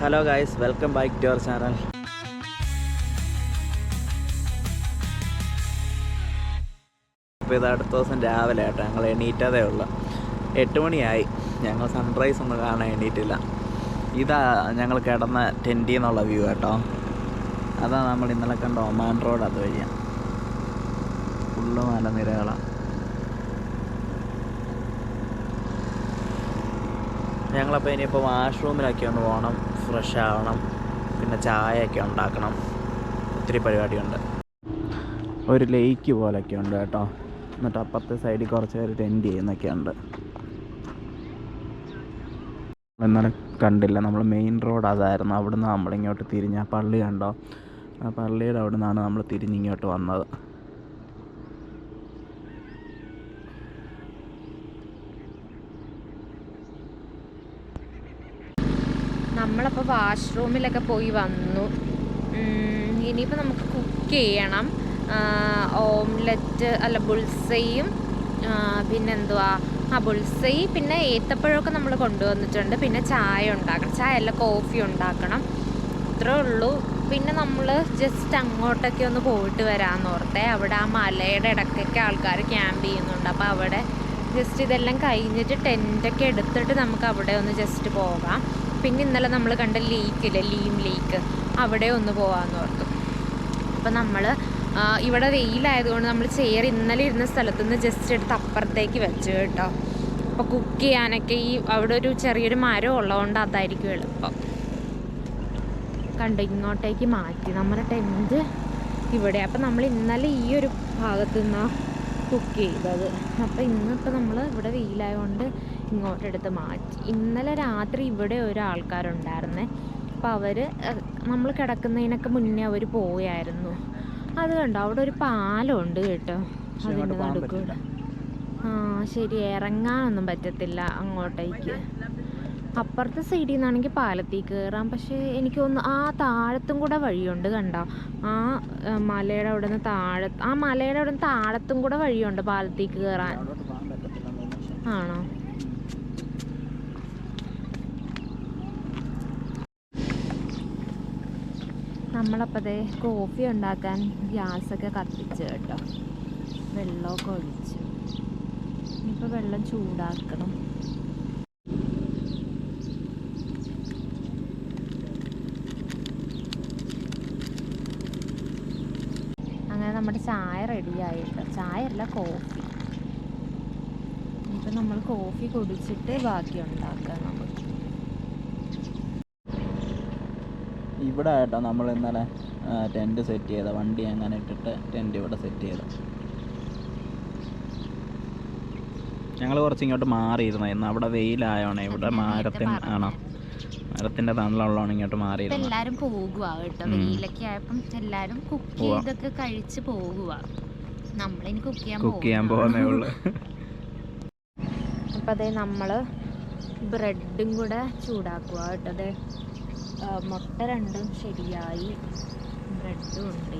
Hello guys, welcome back to our channel. ഇപ്പോൾ ഇത് അടുത്ത ദിവസം രാവിലെ കേട്ടോ, ഞങ്ങൾ എണീറ്റതേ ഉള്ളൂ. 8 മണിയായി. ഞങ്ങൾ സൺറൈസ് ഒന്നും കാണാൻ എണീറ്റില്ല. ഇതാ ഞങ്ങൾ കിടന്ന ടെൻറ്റിൽ നിന്നുള്ള വ്യൂ കേട്ടോ. അതാ നമ്മൾ ഇന്നലെ കണ്ട ഒമാൻ റോഡ്. അത് വഴിയാണ് ഫുള്ള് മലനിരകളാണ്. ഞങ്ങളപ്പോൾ ഇനിയിപ്പോൾ വാഷ്റൂമിലൊക്കെ ഒന്ന് പോകണം, ഫ്രഷ് ആവണം, പിന്നെ ചായയൊക്കെ ഉണ്ടാക്കണം. ഒത്തിരി പരിപാടിയുണ്ട്. ഒരു ലേക്ക് പോലൊക്കെ ഉണ്ട് കേട്ടോ. എന്നിട്ട് അപ്പുറത്തെ സൈഡിൽ കുറച്ച് പേര് ടെൻറ്റ് ചെയ്യുന്നൊക്കെ ഉണ്ട്. എന്നാലും കണ്ടില്ല, നമ്മൾ മെയിൻ റോഡ് അതായിരുന്നു. അവിടുന്ന് നമ്മളിങ്ങോട്ട് തിരിഞ്ഞ പള്ളി കണ്ടോ, ആ പള്ളിയുടെ അവിടെ നിന്നാണ് നമ്മൾ തിരിഞ്ഞിങ്ങോട്ട് വന്നത്. നമ്മളപ്പോൾ വാഷ്റൂമിലൊക്കെ പോയി വന്നു. ഇനിയിപ്പോൾ നമുക്ക് കുക്ക് ചെയ്യണം. ഓംലെറ്റ് അല്ല ബുൾസയും പിന്നെന്തുവാ ബുൾസൈ, പിന്നെ ഏത്തപ്പഴമൊക്കെ നമ്മൾ കൊണ്ടുവന്നിട്ടുണ്ട്. പിന്നെ ചായ ഉണ്ടാക്കണം, ചായ അല്ല കോഫി ഉണ്ടാക്കണം. ഇത്രേ ഉള്ളൂ. പിന്നെ നമ്മൾ ജസ്റ്റ് അങ്ങോട്ടൊക്കെ ഒന്ന് പോയിട്ട് വരാമെന്ന് ഓർത്തേ. അവിടെ ആ മലയുടെ ഇടയ്ക്കൊക്കെ ആൾക്കാർ ക്യാമ്പ് ചെയ്യുന്നുണ്ട്. അപ്പോൾ അവിടെ ജസ്റ്റ് ഇതെല്ലാം കഴിഞ്ഞിട്ട് ടെൻറ്റൊക്കെ എടുത്തിട്ട് നമുക്ക് അവിടെ ഒന്ന് ജസ്റ്റ് പോകാം. പിന്നെ ഇന്നലെ നമ്മൾ കണ്ട ലേക്കില്ലേ, ലീം ലേക്ക്, അവിടെ ഒന്ന് പോകാമെന്ന് ഓർത്തു. അപ്പം നമ്മൾ ഇവിടെ വെയിലായതുകൊണ്ട് നമ്മൾ ചെയർ ഇന്നലെ ഇരുന്ന സ്ഥലത്തു നിന്ന് ജസ്റ്റ് എടുത്ത് അപ്പുറത്തേക്ക് വെച്ചു കേട്ടോ. അപ്പോൾ കുക്ക് ചെയ്യാനൊക്കെ അവിടെ ഒരു ചെറിയൊരു മരം ഉള്ളതുകൊണ്ട് അതായിരിക്കും എളുപ്പം. കണ്ടോ, ഇങ്ങോട്ടേക്ക് മാറ്റി നമ്മുടെ ടെൻറ്റ് ഇവിടെ. അപ്പം നമ്മൾ ഇന്നലെ ഈ ഒരു ഭാഗത്തു നിന്നാണ് കുക്ക് ചെയ്തത്. അപ്പോൾ ഇന്നിപ്പോൾ നമ്മൾ ഇവിടെ വെയിലായതുകൊണ്ട് ഇങ്ങോട്ടെടുത്ത് മാറ്റി. ഇന്നലെ രാത്രി ഇവിടെ ഒരാൾക്കാരുണ്ടായിരുന്നേ. അപ്പോൾ അവർ നമ്മൾ കിടക്കുന്നതിനൊക്കെ മുന്നേ അവർ പോയായിരുന്നു. അത് കണ്ടോ, അവിടെ ഒരു പാലമുണ്ട് കേട്ടോ, അതിൻ്റെ നടുക്കൂടെ. ശരി, ഇറങ്ങാനൊന്നും പറ്റത്തില്ല അങ്ങോട്ടേക്ക്. അപ്പുറത്തെ സൈഡിൽ നിന്നാണെങ്കിൽ പാലത്തിൽ കയറാം. പക്ഷേ എനിക്ക് തോന്നുന്നു ആ താഴത്തും കൂടെ വഴിയുണ്ട്. കണ്ടോ, ആ മലയുടെ അവിടെ നിന്ന് മലയുടെ അവിടെ നിന്ന് താഴത്തും കൂടെ വഴിയുണ്ട് പാലത്തിൽ കയറാൻ. ആണോ? നമ്മളപ്പോൾ അതേ കോഫി ഉണ്ടാക്കാൻ ഗ്യാസൊക്കെ കത്തിച്ച് കേട്ടോ, വെള്ളമൊക്കെ ഒഴിച്ച്. ഇനിയിപ്പോൾ വെള്ളം ചൂടാക്കണം. അങ്ങനെ നമ്മുടെ ചായ റെഡിയായിട്ടോ. ചായ അല്ല, കോഫി. ഇപ്പം നമ്മൾ കോഫി കുടിച്ചിട്ട് ബാക്കി ഉണ്ടാക്കാം നമുക്ക്. ഇവിടെ ആയിട്ടോ നമ്മൾ ഇന്നലെ ടെൻറ്റ് സെറ്റ് ചെയ്ത, വണ്ടി അങ്ങനെ ഇട്ടിട്ട് ടെൻറ്റ് ഇവിടെ സെറ്റ് ചെയ്ത. ഞങ്ങൾ കുറച്ച് ഇങ്ങോട്ട് മാറിയിരുന്നു. ഇന്ന് അവിടെ വെയിലായോണേ, ഇവിടെ മരത്തിൻ്റെ തണലുള്ളതാണ് ഇങ്ങോട്ട് മാറിയിരുന്നു. എല്ലാവരും പോകുക കേട്ടോ, വെയിലൊക്കെ ആയപ്പം എല്ലാവരും കുക്ക് ചെയ്തൊക്കെ കഴിച്ച് പോകുക. നമ്മളിനി കുക്ക് ചെയ്യാൻ പോകുന്നേ ഉള്ളു. അപ്പം അതേ നമ്മൾ ബ്രെഡും കൂടെ ചൂടാക്കുക കേട്ടോ. അതെ, മുട്ട രണ്ടും ശരിയായി, ബ്രെഡും ഉണ്ട്.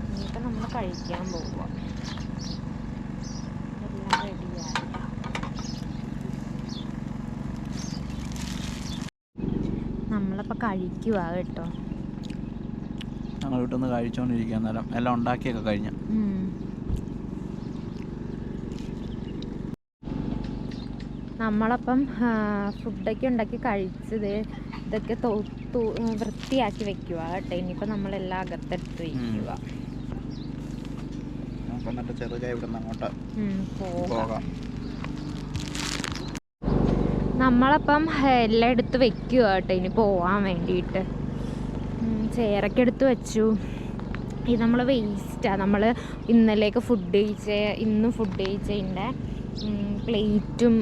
ഇനിയിപ്പോൾ നമ്മൾ കഴിക്കാൻ പോവുക. എല്ലാം റെഡിയായി. നമ്മളപ്പോൾ കഴിക്കുക കേട്ടോ. ഞങ്ങൾ വീട്ടിൽ കഴിച്ചോണ്ടിരിക്കുക. അന്നേരം എല്ലാം ഉണ്ടാക്കിയൊക്കെ കഴിഞ്ഞു. നമ്മളപ്പം ഫുഡൊക്കെ ഉണ്ടാക്കി കഴിച്ചത് ഇതൊക്കെ വൃത്തിയാക്കി വെക്കുക കേട്ടോ. ഇനിയിപ്പോൾ നമ്മളെല്ലാം അകത്തെടുത്ത് വയ്ക്കുക. നമ്മളപ്പം എല്ലാം എടുത്ത് വെക്കുക കേട്ടോ, ഇനി പോവാൻ വേണ്ടിയിട്ട്. ചെയറൊക്കെ എടുത്ത് വെച്ചു. ഇത് നമ്മൾ വേസ്റ്റാണ്. നമ്മൾ ഇന്നലേക്ക് ഇന്നും ഫുഡ് കഴിച്ചതിൻ്റെ പ്ലേറ്റും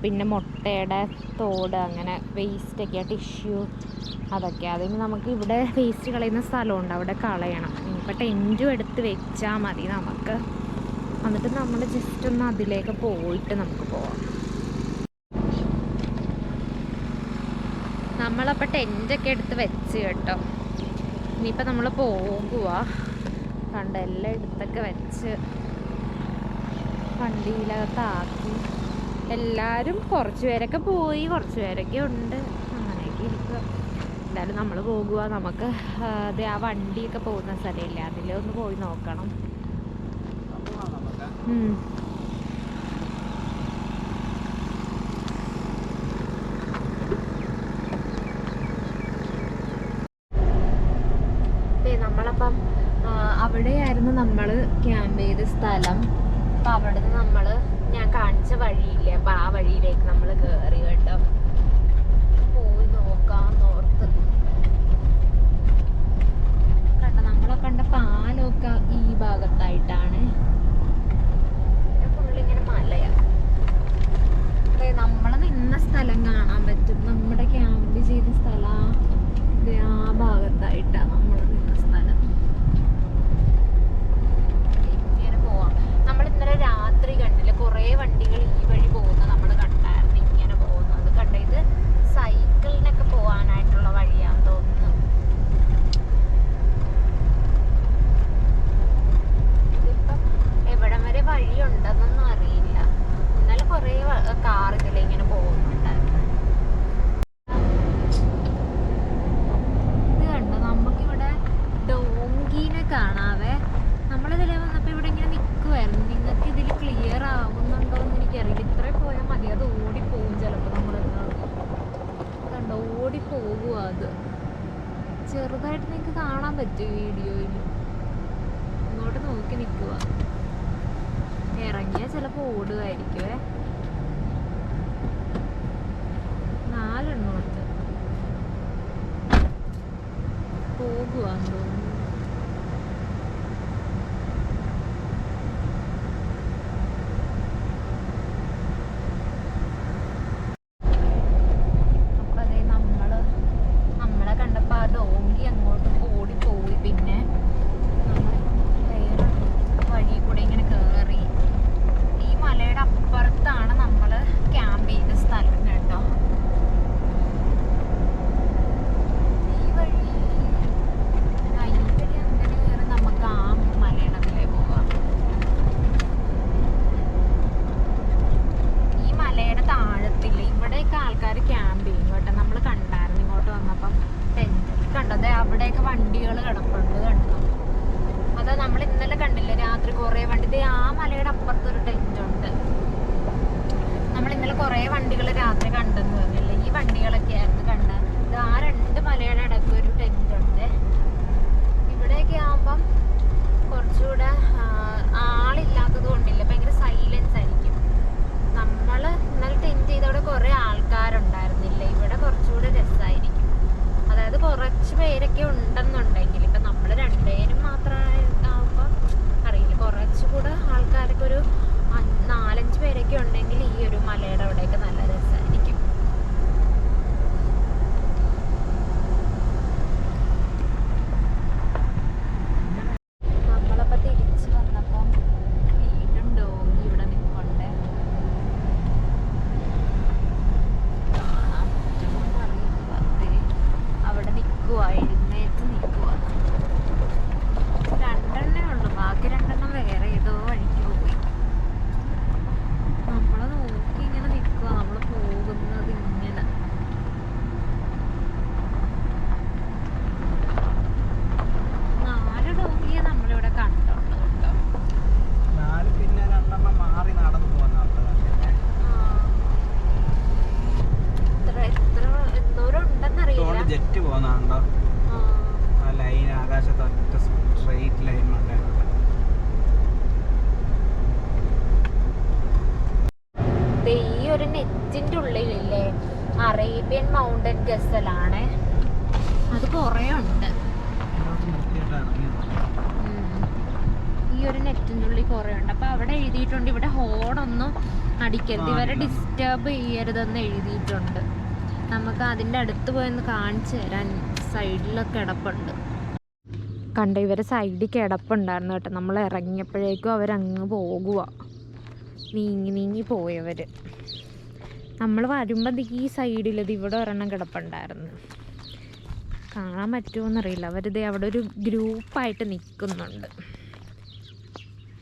പിന്നെ മുട്ടയുടെ തോട്, അങ്ങനെ വേസ്റ്റൊക്കെയാണ്, ടിഷ്യൂ അതൊക്കെ. അതിന് നമുക്ക് ഇവിടെ വേസ്റ്റ് കളയുന്ന സ്ഥലമുണ്ട്, അവിടെ കളയണം. ഇനിയിപ്പോൾ ടെൻറ്റും എടുത്ത് വെച്ചാൽ മതി നമുക്ക്. എന്നിട്ട് നമ്മൾ ജസ്റ്റ് ഒന്ന് അതിലേക്ക് പോയിട്ട് നമുക്ക് പോവാം. നമ്മളപ്പോൾ ടെൻറ്റൊക്കെ എടുത്ത് വെച്ച് കേട്ടോ. ഇനിയിപ്പോൾ നമ്മൾ പോകുക. കണ്ട, എല്ലാം എടുത്തൊക്കെ വെച്ച് വണ്ടിയിലകത്താക്കി എല്ലാവരും കുറച്ച് പേരൊക്കെ പോയി, കുറച്ച് പേരൊക്കെ ഉണ്ട്, അങ്ങനെയൊക്കെ ഇരിക്കുക. എന്തായാലും നമ്മൾ പോകുക. നമുക്ക് അത് ആ വണ്ടിയൊക്കെ പോകുന്ന സ്ഥലമില്ലേ, അതിലൊന്ന് പോയി നോക്കണം. നമ്മളപ്പം അവിടെയായിരുന്നു നമ്മൾ ക്യാമ്പ് ചെയ്ത സ്ഥലം. അപ്പം അവിടെ നിന്ന് നമ്മൾ ഞാൻ കാണിച്ച വഴിയില്ലേ, അപ്പം ആ വഴിയിലേക്ക് നമ്മൾ കയറി കേട്ടോ. പോയി നോക്കാന്നോർത്ത്. കണ്ട നമ്മളെ കണ്ട പാലമൊക്കെ ഈ ഭാഗത്തായിട്ടാണ്. ഫുള്ളിങ്ങനെ മലയാണ്. നമ്മൾ നിന്ന സ്ഥലം കാണാൻ പറ്റും. നമ്മുടെ ക്യാമ്പ് ചെയ്ത സ്ഥലം ആ ഭാഗത്തായിട്ടാണ് നമ്മൾ നിന്ന സ്ഥലം. ഇങ്ങനെ പോവാം. നമ്മൾ ഇന്നലെ രാത്രി കണ്ടില്ല കുറേ വണ്ടികൾ ഈ വഴി പോകുന്നത് നമ്മൾ കണ്ടായിരുന്നു. ഇങ്ങനെ പോകുന്നത് കണ്ട. ഇത് സൈക്കിളിനൊക്കെ പോകാനായിട്ടുള്ള വഴിയാന്ന് തോന്നുന്നു. ഇതിപ്പം എവിടം വരെ വഴിയുണ്ടെന്നൊന്നും അറിയില്ല. ഇന്നലെ കുറേ കാർ ഇതിലെ ഇങ്ങനെ പോകുന്നുണ്ടായിരുന്നു. ഇത് കണ്ടോ, നമുക്കിവിടെ ഡോങ്കീനെ കാണാവേ. നമ്മളിതിലെ വന്നപ്പോൾ ഇവിടെ ഇങ്ങനെ നിൽക്കുമായിരുന്നു. നിങ്ങൾക്ക് ഇതിൽ ക്ലിയർ ആവുന്നുണ്ടോ എന്ന് എനിക്കറിയില്ല. ഇത്രയും പോയാൽ മതി, അത് ഓടിപ്പോവും ചിലപ്പോൾ. നമ്മൾ കണ്ടോ ഓടിപ്പോകുക. അത് ചെറുതായിട്ട് നിങ്ങൾക്ക് കാണാൻ പറ്റും വീഡിയോയിൽ. ഇങ്ങോട്ട് നോക്കി നിൽക്കുക. ഇറങ്ങിയാൽ ചിലപ്പോൾ ഓടുമായിരിക്കുവേ. 4 എണ്ണമുണ്ട്. പോകുവാന്ന് തോന്നുന്നു. അപ്പം അതേ നമ്മളെ കണ്ടപ്പോൾ ആ ഡോങ്കി അങ്ങോട്ട് ഓടിപ്പോയി. പിന്നെ നമ്മൾ വേറെ വഴി കൂടെ ഇങ്ങനെ കയറി. ഈ മലയുടെ അപ്പുറത്താണ് നമ്മൾ ക്യാമ്പ് ചെയ്ത സ്ഥലം കേട്ടോ. ഈ വഴി അങ്ങനെ കയറി നമുക്ക് ആ മലയിടത്തിലേ പോകാം. ഈ മലയുടെ താഴത്തിൽ ഇവിടെയൊക്കെ ആൾക്കാർ ക്യാമ്പ് ചെയ്യും കേട്ടോ. നമ്മൾ കണ്ടായിരുന്നു ഇങ്ങോട്ട് വന്നപ്പം ടെൻറ്റ് കണ്ടത്. അവിടെയൊക്കെ വണ്ടികൾ കിടപ്പുണ്ട് കണ്ടോ. അതാ നമ്മൾ ഇന്നലെ കണ്ടില്ലേ രാത്രി കുറേ വണ്ടി. ആ മലയുടെ അപ്പുറത്തൊരു ടെൻറ്റ് ഉണ്ട്. നമ്മൾ ഇന്നലെ കുറേ വണ്ടികൾ രാത്രി കണ്ടെന്ന് പറഞ്ഞില്ലേ, ഈ വണ്ടികളൊക്കെ ആയിരുന്നു കണ്ടത്. ഇത് ആ 2 മലയുടെ ഇടയ്ക്ക് ഒരു ടെൻറ്റ് ഉണ്ട്. ഇവിടെയൊക്കെ ആകുമ്പം കുറച്ചുകൂടെ ആളില്ലാത്തത് കൊണ്ടില്ല, ഭയങ്കര സൈലൻസ് ആയിരിക്കും. നമ്മൾ ഇന്നലെ ടെൻറ്റ് ചെയ്തവിടെ കുറേ ആൾക്കാരുണ്ടായിരുന്നില്ല. ഇവിടെ കുറച്ചുകൂടെ രസമായിരിക്കും. അതായത് കുറച്ച് പേരൊക്കെ ഉണ്ടെന്നുണ്ടെങ്കിൽ, ഇപ്പം നമ്മൾ 2 പേരും മാത്രമാകുമ്പോൾ അറിയില്ല. കുറച്ചുകൂടെ ആൾക്കാരൊക്കെ ഒരു 4-5 പേരൊക്കെ ഉണ്ടെങ്കിൽ ഈ ഒരു മലയുടെ അവിടെയൊക്കെ നല്ല രസമായിരിക്കും. നമ്മളപ്പോൾ തിരിച്ച് വന്നപ്പം വീണ്ടും ഡോങ്കി ഇവിടെ നിൽപ്പുണ്ട്. കാണാൻ പറ്റുമോന്ന് അറിയില്ല. അവിടെ നിൽക്കുക, എഴുന്നേറ്റ് നിൽക്കുക. 2 എണ്ണേ ഉള്ളൂ, ബാക്കി 2 എണ്ണം വേറെ ഏതോ വഴിക്ക് പോയി. നമ്മൾ നോക്കി ഇങ്ങനെ നിൽക്കുക. നമ്മൾ പോകുന്നത് ഇങ്ങനെ. നാല് ഡോങ്കിയെ നമ്മളിവിടെ കണ്ടുള്ളൂ കേട്ടോ. പിന്നെ 2 എണ്ണം മാറി നടന്നു എന്തോരം ഉണ്ടെന്നറിയില്ല. ജെറ്റ് പോകുന്നുണ്ടോ ആ ലൈൻ, ആകാശത്ത് ഒറ്റ സ്ട്രെയിറ്റ് ലൈൻ ഉണ്ടായിരുന്നു. ഈ ഒരു നെറ്റിന്റെ ഉള്ളിലില്ലേ അറേബ്യൻ മൗണ്ടൻ ഗസലാണ്. അത് കുറേ ഉണ്ട്. ഈ ഒരു നെറ്റിന്റെ ഉള്ളിൽ കുറേ ഉണ്ട്. അപ്പൊ അവിടെ എഴുതിയിട്ടുണ്ട് ഇവിടെ ഹോണൊന്നും അടിക്കരുത്, ഇവരെ ഡിസ്റ്റർബ് ചെയ്യരുതെന്ന് എഴുതിയിട്ടുണ്ട്. നമുക്ക് അതിൻ്റെ അടുത്ത് പോയൊന്ന് കാണിച്ചു തരാൻ. സൈഡിലൊക്കെ കിടപ്പുണ്ട് കണ്ട. ഇവരെ സൈഡിൽ കിടപ്പുണ്ടായിരുന്നു കേട്ടോ. നമ്മൾ ഇറങ്ങിയപ്പോഴേക്കും അവരങ്ങ് പോകുക. നീങ്ങി പോയവർ. നമ്മൾ വരുമ്പോൾ ഈ സൈഡിലത് ഇവിടെ ഒരെണ്ണം കിടപ്പുണ്ടായിരുന്നു. കാണാൻ പറ്റുമോയെന്നറിയില്ല. അവരിത് അവിടെ ഒരു ഗ്രൂപ്പായിട്ട് നിൽക്കുന്നുണ്ട്.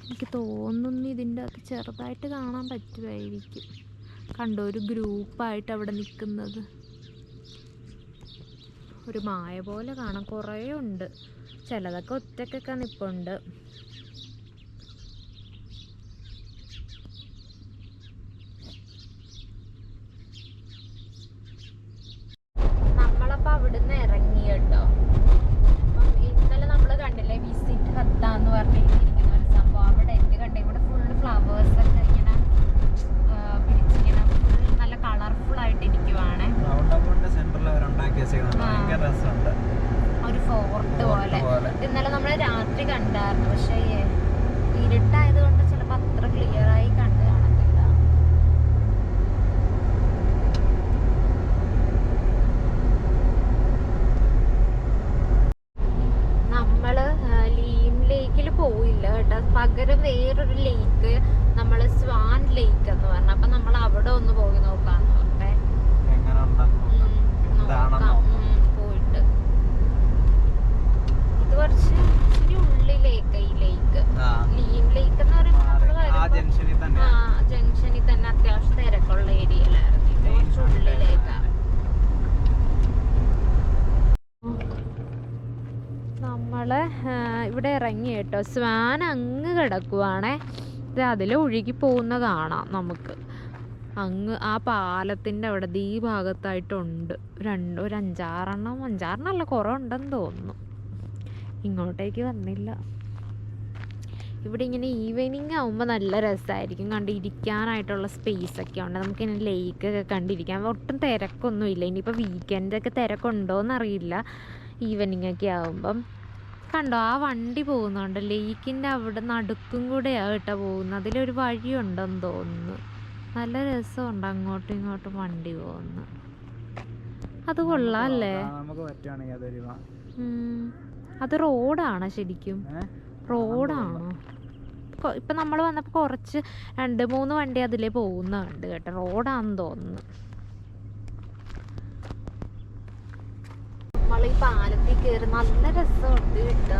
എനിക്ക് തോന്നുന്നു ഇതിൻ്റെ അകത്ത് ചെറുതായിട്ട് കാണാൻ പറ്റുമായിരിക്കും. കണ്ടോ ഒരു ഗ്രൂപ്പായിട്ട് അവിടെ നിൽക്കുന്നത്. ഒരു മായ പോലെ കാണാം, കുറേ ഉണ്ട്. ചിലതൊക്കെ ഒറ്റക്കൊക്കെ നിൽപ്പുണ്ട്. നമ്മളപ്പോൾ അവിടുന്ന് ഇറങ്ങി കേട്ടോ. അപ്പം ഇന്നലെ നമ്മൾ കണ്ടില്ലേ വിസിറ്റ് ഹത്ത എന്ന് പറഞ്ഞിരിക്കുന്ന ഒരു സംഭവം, അവിടെ എത്തി കണ്ടേ. ഇവിടെ ഫുള്ള് ഫ്ലവേഴ്സൊക്കെ ഇങ്ങനെ പിടിച്ചിങ്ങനെ ഫുൾ നല്ല കളർഫുൾ ആയിട്ട് ഇരിക്കുവാണ്. ഒരു ഫോർട്ട് പോലെ. ഇന്നലെ നമ്മൾ രാത്രി കണ്ടായിരുന്നു, പക്ഷേ ഇരുട്ടായത് കൊണ്ട് ചിലപ്പോൾ അത്ര ക്ലിയർ ആയി കണ്ടു കാണത്തില്ല. നമ്മള് ലീം ലേക്കിൽ പോയില്ല കേട്ടോ. പകരം വേറൊരു ലേക്ക്, നമ്മള് സ്വാൻ ലേക്ക് എന്ന് പറഞ്ഞു. അപ്പൊ നമ്മൾ അവിടെ ഒന്ന് പോയി നോക്കാന്ന് പറഞ്ഞേ. പോയിട്ട് ഇത് കുറച്ച് ഇച്ചിരി ഉള്ളിലേക്ക് ഈ ലേക്ക്, ലീം ലേക്ക് എന്ന് പറയുമ്പോൾ ജംഗ്ഷനിൽ തന്നെ അത്യാവശ്യം തിരക്കുള്ള ഏരിയയിലായിരുന്നു. ഇത് കുറച്ച് ഉള്ളിലേക്കാണ്. നമ്മള് ഇവിടെ ഇറങ്ങി കേട്ടോ. സ്വാൻ അങ്ങ് കിടക്കുവാണേ. ഇത് അതിൽ ഒഴുകി പോകുന്ന കാണാം നമുക്ക്. അങ്ങ് ആ പാലത്തിൻ്റെ അവിടെ ഈ ഭാഗത്തായിട്ടുണ്ട് ഒരു അഞ്ചാറെണ്ണമല്ല കുറേ ഉണ്ടെന്ന് തോന്നുന്നു. ഇങ്ങോട്ടേക്ക് വന്നില്ല. ഇവിടെ ഇങ്ങനെ ഈവനിങ് ആകുമ്പോൾ നല്ല രസമായിരിക്കും. കണ്ട് ഇരിക്കാനായിട്ടുള്ള സ്പേസൊക്കെ ഉണ്ട്. നമുക്കിങ്ങനെ ലേക്കൊക്കെ കണ്ടിരിക്കാം. ഒട്ടും തിരക്കൊന്നുമില്ല. ഇനിയിപ്പോൾ വീക്കെൻഡൊക്കെ തിരക്കുണ്ടോയെന്നറിയില്ല. ഈവനിങ് ഒക്കെ ആകുമ്പം കണ്ടോ ആ വണ്ടി പോകുന്നുണ്ട്. ലേക്കിൻ്റെ അവിടെ നടുക്കും കൂടെയാണ് കേട്ടോ പോകുന്നത്. അതിലൊരു വഴിയുണ്ടെന്ന് തോന്നുന്നു. നല്ല രസമുണ്ട് അങ്ങോട്ടും ഇങ്ങോട്ടും വണ്ടി പോകുന്നു. അത് കൊള്ളാം അല്ലേ? അത് റോഡാണ് ശരിക്കും? റോഡാണോ? ഇപ്പം നമ്മൾ വന്നപ്പോൾ കുറച്ച് 2-3 വണ്ടി അതിലേ പോകുന്നുണ്ട് കേട്ടോ. റോഡാണെന്ന് തോന്നുന്നു. നമ്മൾ ഈ പാലത്തിൽ കയറി നല്ല രസമുണ്ട് കേട്ടോ.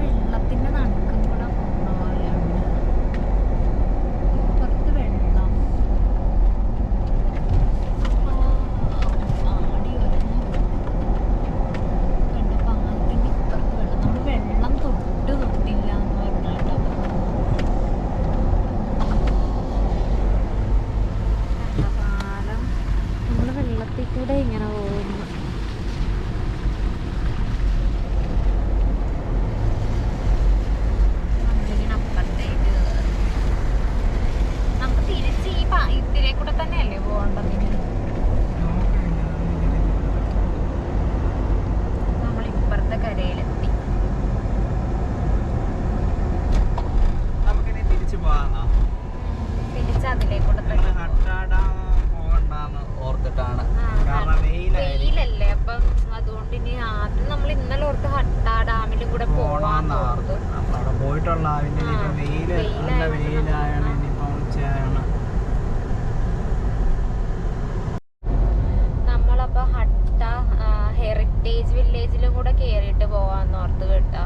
വെള്ളത്തിൻ്റെ നടുക്കും കൂടെ പോകുന്ന പോലെയുണ്ട്. ഇപ്പുറത്ത് വെള്ളം ആടി വരുന്നു. കണ്ട പാലത്തിൻ്റെ ഇപ്പുറത്ത് വെള്ളം. നമ്മൾ വെള്ളം തൊട്ടില്ല എന്ന് പറഞ്ഞാട്ടോ. പാലം നമ്മൾ വെള്ളത്തിൽ കൂടെ ഇങ്ങനെ പോകുന്നു. കൂടെ തന്നെയല്ലേ പോകേണ്ടത്? നമ്മൾ ഇപ്പുറത്തെ കരയിലെത്തി. തിരിച്ച് അതിലേക്കൂടെ വെയിലല്ലേ, അപ്പം അതുകൊണ്ട് ഇനി ആദ്യം നമ്മൾ ഇന്നലെ ഓർത്ത് ഹട്ട ഡാമിലും കൂടെ പോവാന്ന് പോയിട്ടുള്ള ഹെറിറ്റേജ് വില്ലേജിലും കൂടെ കയറിയിട്ട് പോവാന്ന് ഓർത്ത് കേട്ടോ.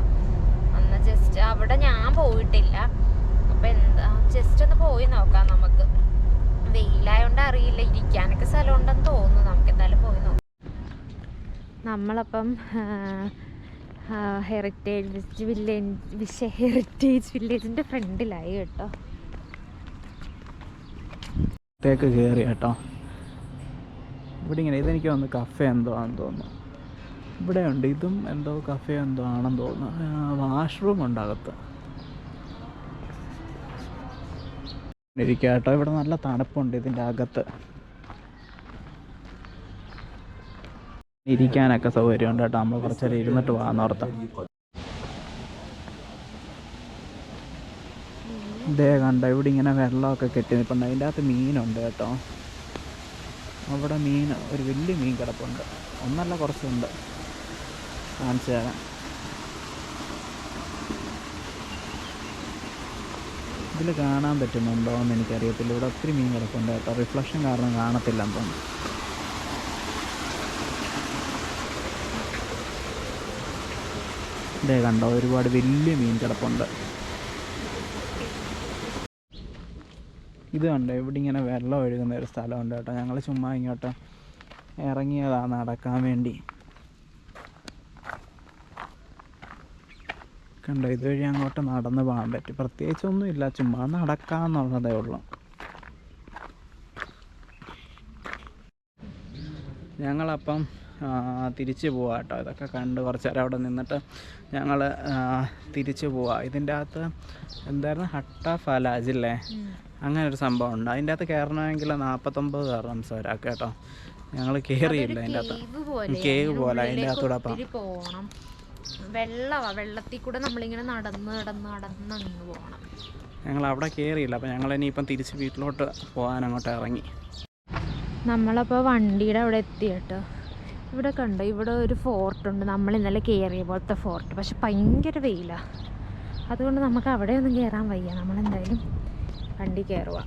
അന്ന് ജസ്റ്റ് അവിടെ ഞാൻ പോയിട്ടില്ല. അപ്പം എന്താ ജസ്റ്റ് ഒന്ന് പോയി നോക്കാം നമുക്ക്. വെയിലായോണ്ട് അറിയില്ല, ഇരിക്കാനൊക്കെ സ്ഥലം ഉണ്ടെന്ന് തോന്നുന്നു. നമുക്ക് എന്തായാലും പോയി നോക്കാം. നമ്മളപ്പം ഹെറിറ്റേജ് വില്ലേജിൻ്റെ ഫ്രണ്ടിലായി കേട്ടോ. കയറി കേട്ടോ. ഇവിടെ ഇങ്ങനെ ഇതെനിക്ക് തോന്നുന്നു കഫേ എന്തോ ആണെന്ന് തോന്നുന്നു. ഇവിടെ ഉണ്ട്, ഇതും എന്തോ കഫേ എന്തോ ആണെന്ന് തോന്നുന്നു. വാഷ്റൂം ഉണ്ട് അകത്ത്. ഇരിക്കുക കേട്ടോ. ഇവിടെ നല്ല തണുപ്പുണ്ട് ഇതിൻ്റെ അകത്ത്. ഇരിക്കാനൊക്കെ സൗകര്യമുണ്ട് കേട്ടോ. നമ്മൾ കുറച്ചേരം ഇരുന്നിട്ട് പോകാന്നോർത്ത്. ഇതേ കണ്ടോ, ഇവിടെ ഇങ്ങനെ വെള്ളമൊക്കെ കെട്ടി നിൽപ്പുണ്ട്. അതിൻ്റെ അകത്ത് മീനുണ്ട് കേട്ടോ. അവിടെ ഒരു വലിയ മീൻ കിടപ്പുണ്ട്. ഒന്നല്ല കുറച്ചുണ്ട്. കാണിച്ചു തരാം. ഇതിൽ കാണാൻ പറ്റുന്നുണ്ടോ എന്ന് എനിക്കറിയത്തില്ല. ഇവിടെ ഒത്തിരി മീൻ കിടപ്പുണ്ട് കേട്ടോ. റിഫ്ലക്ഷൻ കാരണം കാണത്തില്ലെന്ന് തോന്നുന്നു. ഇതേ കണ്ടോ, ഒരുപാട് വലിയ മീൻ കിടപ്പുണ്ട്. ഇത് കണ്ടോ, ഇവിടെ ഇങ്ങനെ വെള്ളം ഒഴുകുന്ന ഒരു സ്ഥലമുണ്ട് കേട്ടോ. ഞങ്ങൾ ചുമ്മാ ഇങ്ങോട്ട് ഇറങ്ങിയതാണ് നടക്കാൻ വേണ്ടി. കണ്ടോ, ഇതുവഴി അങ്ങോട്ട് നടന്ന് പോകാൻ പറ്റും. പ്രത്യേകിച്ചൊന്നുമില്ല, ചുമ്മാ നടക്കാമെന്നുള്ളതേ ഉള്ളൂ. ഞങ്ങളപ്പം തിരിച്ച് പോവാം കേട്ടോ. ഇതൊക്കെ കണ്ട് കുറച്ച് നേരം അവിടെ നിന്നിട്ട് ഞങ്ങൾ തിരിച്ച് പോവാം. ഇതിൻ്റെ അകത്ത് എന്തായിരുന്നു, ഹട്ട ഫലാജില്ലേ, അങ്ങനെ ഒരു സംഭവം ഉണ്ട്. അതിൻ്റെ അകത്ത് കയറണമെങ്കിൽ 49 ദിർഹംസ് ഒരാൾക്ക് കേട്ടോ. ഞങ്ങൾ കയറിയില്ല അതിൻ്റെ അകത്ത്. കേവ് പോലെ അതിൻ്റെ അകത്തൂടെ പോകണം. വെള്ളത്തിൽ കൂടെ നമ്മളിങ്ങനെ നടന്ന് അങ്ങ് പോകണം. ഞങ്ങൾ അവിടെ കയറിയില്ല. അപ്പോൾ ഞങ്ങൾ ഇനിയിപ്പം തിരിച്ച് വീട്ടിലോട്ട് പോകാൻ അങ്ങോട്ട് ഇറങ്ങി. നമ്മളപ്പോൾ വണ്ടിയുടെ അവിടെ എത്തി കേട്ടോ. ഇവിടെ കണ്ടോ, ഇവിടെ ഒരു ഫോർട്ടുണ്ട്, നമ്മൾ ഇന്നലെ കയറിയ പോലത്തെ ഫോർട്ട്. പക്ഷെ ഭയങ്കര വെയിലാണ്, അതുകൊണ്ട് നമുക്ക് അവിടെയൊന്നും കയറാൻ വയ്യ. നമ്മളെന്തായാലും വണ്ടി കയറുക.